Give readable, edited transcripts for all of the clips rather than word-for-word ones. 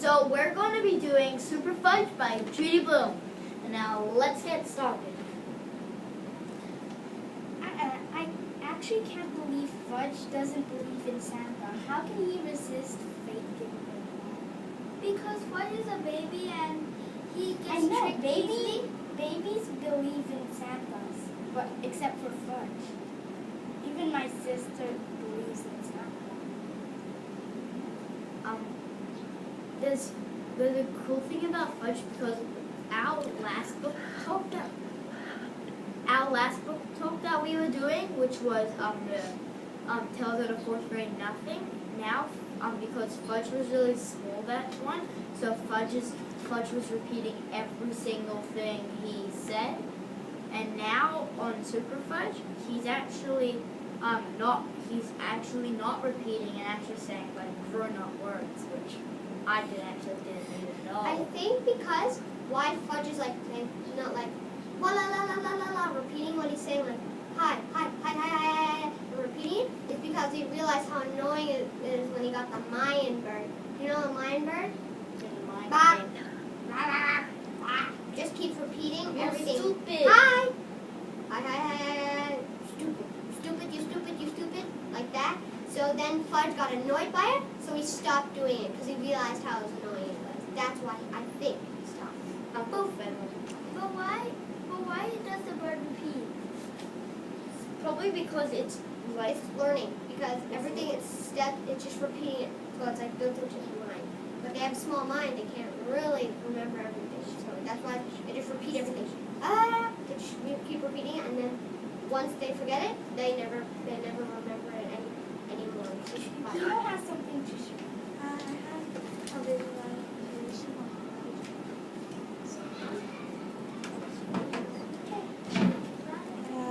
So we're going to be doing Super Fudge by Judy Blume. And now let's get started. I actually can't believe Fudge doesn't believe in Santa. How can he resist faking him? Because Fudge is a baby and he gets I know, tricked easily. babies believe in Santas, but except for Fudge. Even my sister believes in Santa. There's a cool thing about Fudge because our last book talk that we were doing, which was the Tales of the Fourth Grade Nothing. Now, because Fudge was really small that one, so Fudge was repeating every single thing he said. And now on Super Fudge, he's actually not repeating and actually saying like grown-up words, which I didn't need at all. I think because why Fudge is like not like la la la la la la la repeating what he's saying, like hi, and repeating it, is because he realized how annoying it is when he got the Mayan bird. You know the Mayan bird? Just keeps repeating everything. Stupid. Hi. Stupid, you stupid, like that. So then Fudge got annoyed by it, so he stopped doing it because he realized how annoying it was. That's why I think he stopped. Both of them. But why does the bird repeat? Probably because it's Learning, because everything it's just repeating it, so it's like built into his mind. But they have a small mind, they can't really remember everything. So that's why they just repeat everything. They just keep repeating it, and then once they forget it, they never remember it anymore. Yukino has something to share. I have a visualization of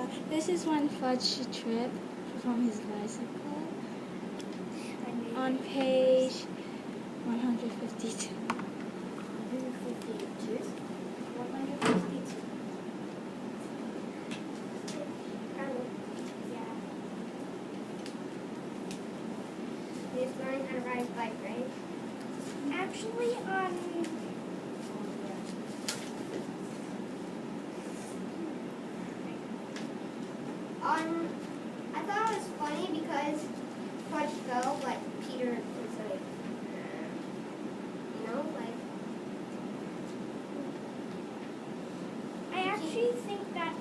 Fudge. This is one Fudge trip from his bicycle on page 152. 152. 152. He's learning how to ride a bike, right? Actually, I thought it was funny because Fudge fell, like Peter was like, like. I actually think that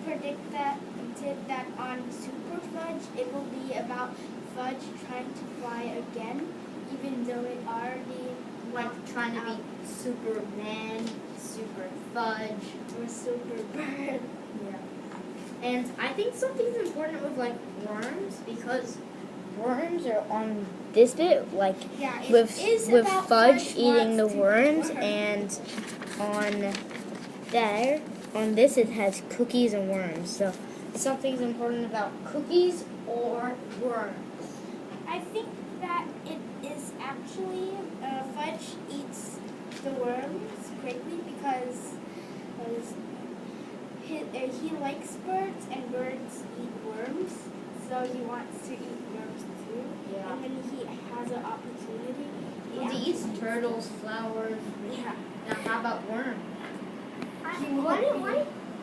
predicted that on Super Fudge it will be about Fudge trying to fly again, even though it already Like trying to be Superman, Super Fudge, or Super Bird. Yeah. And I think something's important with like worms because worms are on this bit, like Yeah, it with is with about Fudge eating the wants to worms, eat and on this it has cookies and worms. So something's important about cookies or worms. I think that it is actually Fudge eats the worms quickly because he likes birds and birds eat worms, so he wants to eat worms too. Yeah. And when he has an opportunity, He eats turtles, flowers. Yeah. Now how about worms?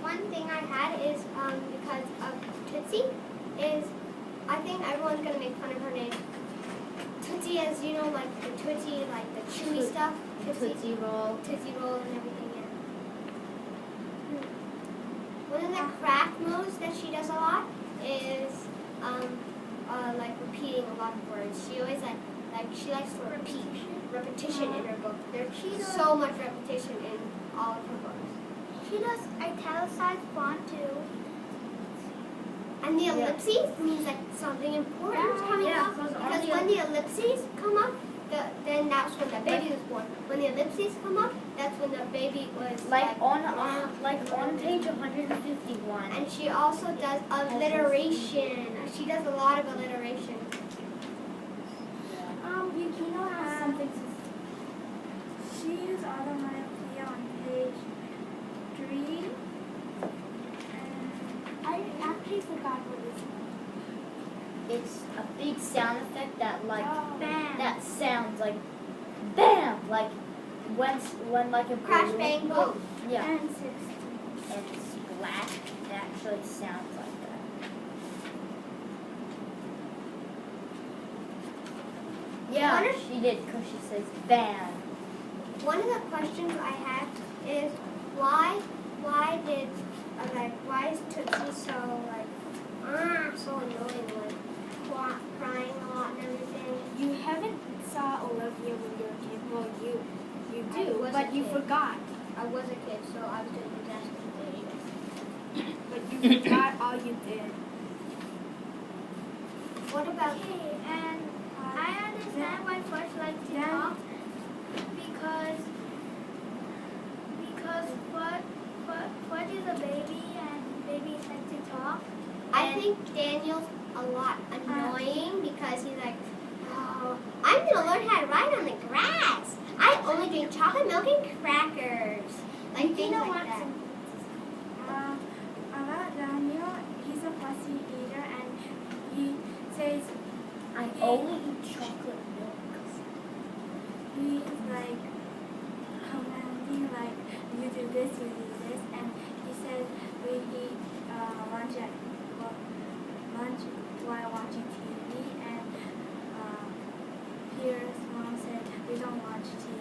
One thing I had is because of Tootsie is I think everyone's gonna make fun of her name. Tootsie, as you know, like the Tootsie, like the chewy stuff. Tootsie Roll. Tootsie Roll and everything. Yeah. One of the craft moves that she does a lot is like repeating a lot of words. She always she likes to repeat repetition in her book. There's so much repetition in all of her books. She does italicized font too. And the ellipses means that something important is coming up. Because when the ellipses come up, then that's when the baby was born. When the ellipses come up, that's when the baby was on page 151. And she also does alliteration. She does a lot of alliteration. Yukino has something to say. She is automatically on page 3. And I actually forgot what it's It's a big sound effect that bang. that sounds like bam, like when like a Crash, balloon- bang, boom. Yeah, And 16. and splash. It actually sounds like that. Yeah, Wonder- she did because she says bam. One of the questions I have is why did why is Tootsie so so annoying, like crying a lot and everything? You haven't saw Olivia when you were a kid. Well, you I do, was but a you kid. forgot. I was a kid, so I was doing disaster. But you forgot all you did. What about Okay, and I understand why Fudge likes to talk because Fudge is a baby and babies like to talk. I think Daniel's a lot annoying because he's like, oh, I'm gonna learn how to ride on the grass. I only drink chocolate milk and crackers. Like things Yukino like wants that. about Daniel, he's a fussy eater and he says I only eat chocolate milk. he's like commanding, like you do this, and he says we eat lunch while watching TV, and Peter's mom said we don't watch TV.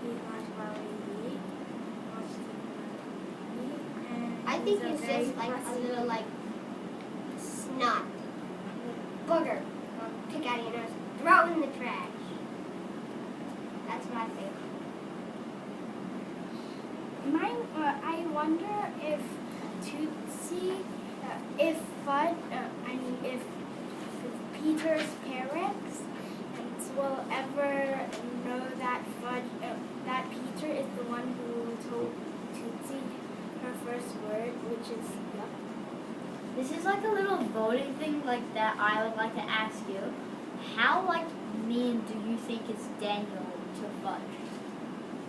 We eat lunch while we eat. Watch TV while we eat. And I think a he's very just like a fussy- little like snot, booger. Pick out of your nose, throw it in the trash. That's what I think. I wonder if Tootsie, if Fudge, if Peter's parents will ever know that that Peter is the one who told Tootsie her first word, which is yuck. This is like a little voting thing like that I would like to ask you. How like mean do you think is Daniel to Fudge?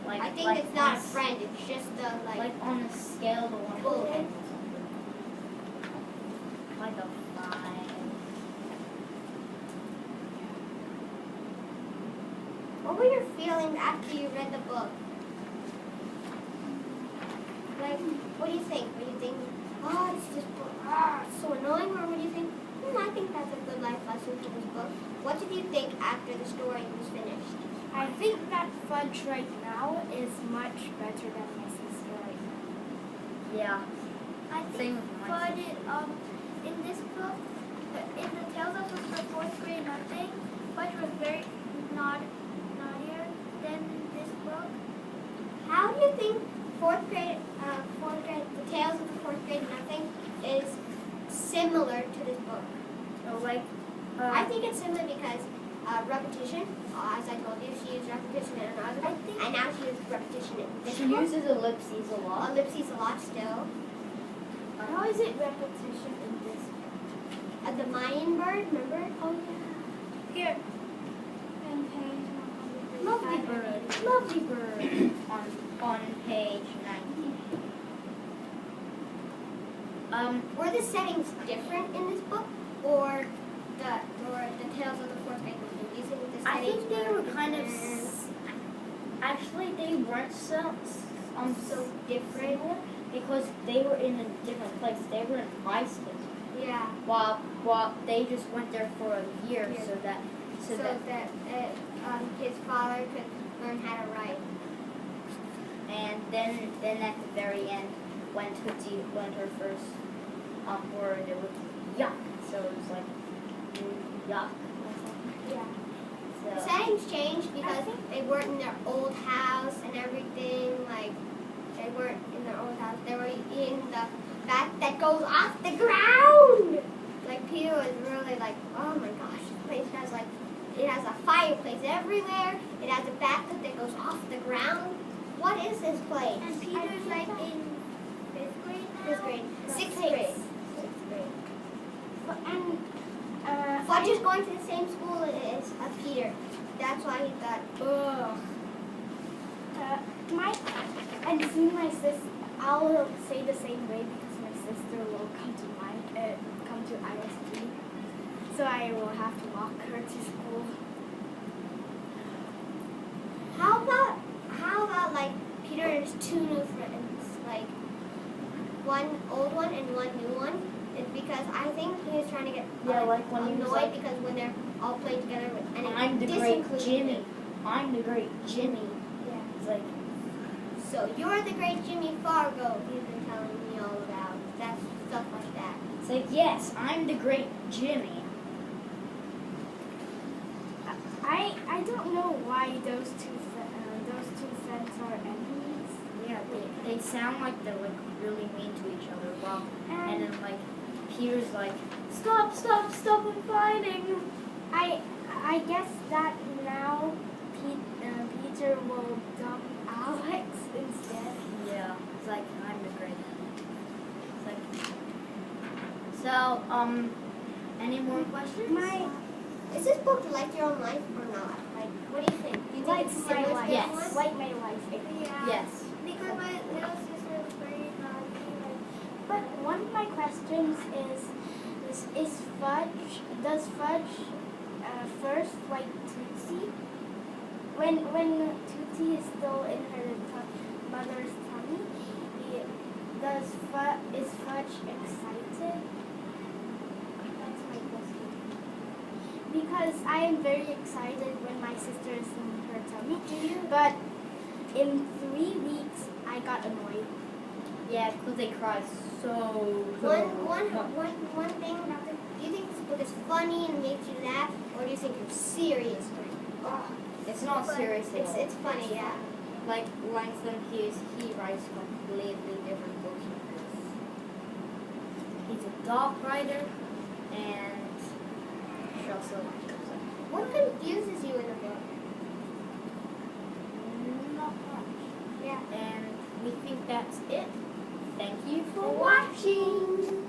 Like, I think like it's not on a friend. It's just a like on a scale of 1 to Cool. 10 or something. Like a 5. What were your feelings after you read the book? Like, what do you think? Were you thinking, oh, it's just so annoying, or what do you think? I think that's a good life lesson for this book. What did you think after the story was finished? I think that Fudge right now is much better than my sister right now. Yeah. I Same think with my Fudge, in this book, in the Tales of the Fourth Grade Nothing, Fudge was very naughtier than this book. How do you think the Tales of the Fourth Grade Nothing is similar to this book? So like I think it's similar because repetition, as I told you, she used repetition in another book, and now she uses repetition in this she book. uses ellipses a lot. Ellipses a lot still. How is it repetition in this book? The Mayan bird, remember? Oh yeah. Here. And page 100. Lovely bird. Lovely bird. on page 19. Were the settings different in this book, or the Tales of the Fourth Grade Nothing? Do you think the I settings think they were kind of different? actually they weren't so different. similar because they were in a different place. They were in high school. Yeah. While they just went there for a year, Yeah. so that his father could learn how to write. and then at the very end when Tootsie learned her first word, it was yuck. So it was like yuck or something. Yeah. The So settings changed because they weren't in their old house and everything. Like, they weren't in their old house. They were in the back that goes off the ground. Like, Peter was really like, oh my gosh, this place has like, it has a fireplace everywhere. It has a bathtub that goes off the ground. What is this place? And Peter's like in 5th grade now? 5th grade. No, 6th sixth. grade. 6th grade. And Fudge is going to the same school as Peter. That's why he thought, ugh. and soon my sister, I'll say the same way because my sister will come to ISD, so I will have to walk her to school. there's 2 new friends, like one old one and one new one. It's because I think he was trying to get like when he was annoyed like, because when they're all playing together and I'm the great Jimmy. I'm the great Jimmy. Yeah. It's like, So you're the great Jimmy Fargo. He's been telling me all about that stuff like that. it's like, yes, I'm the great Jimmy. I don't know why those two friends are enemies. Yeah, they sound like they're like really mean to each other. Well, and then like Peter's like, stop, I'm fighting. I guess that now Peter will dump Alex instead. Yeah, it's like I'm the great. It's like, so any more questions? Is this book like your own life or not? Like, what do you think? Do you think Like it's my similar to life. your Yes. one? Like my life. Yeah. Yes. Because my little sister is very naughty. But one of my questions is Fudge, does Fudge first like Tootsie? When Tootsie is still in her mother's tummy, is Fudge excited? That's my question. Because I am very excited when my sister is in her tummy. But in 3 weeks, I got annoyed. Yeah, because they cry so One thing about this, do you think this book is funny and makes you laugh, or do you think it's serious? It's not serious at all. It's funny, yeah. Like Langston Hughes, he writes completely different books from this. He's a dog writer, and she also What confuses you in the book? not much. Yeah. And we think that's it. Thank you for For watching.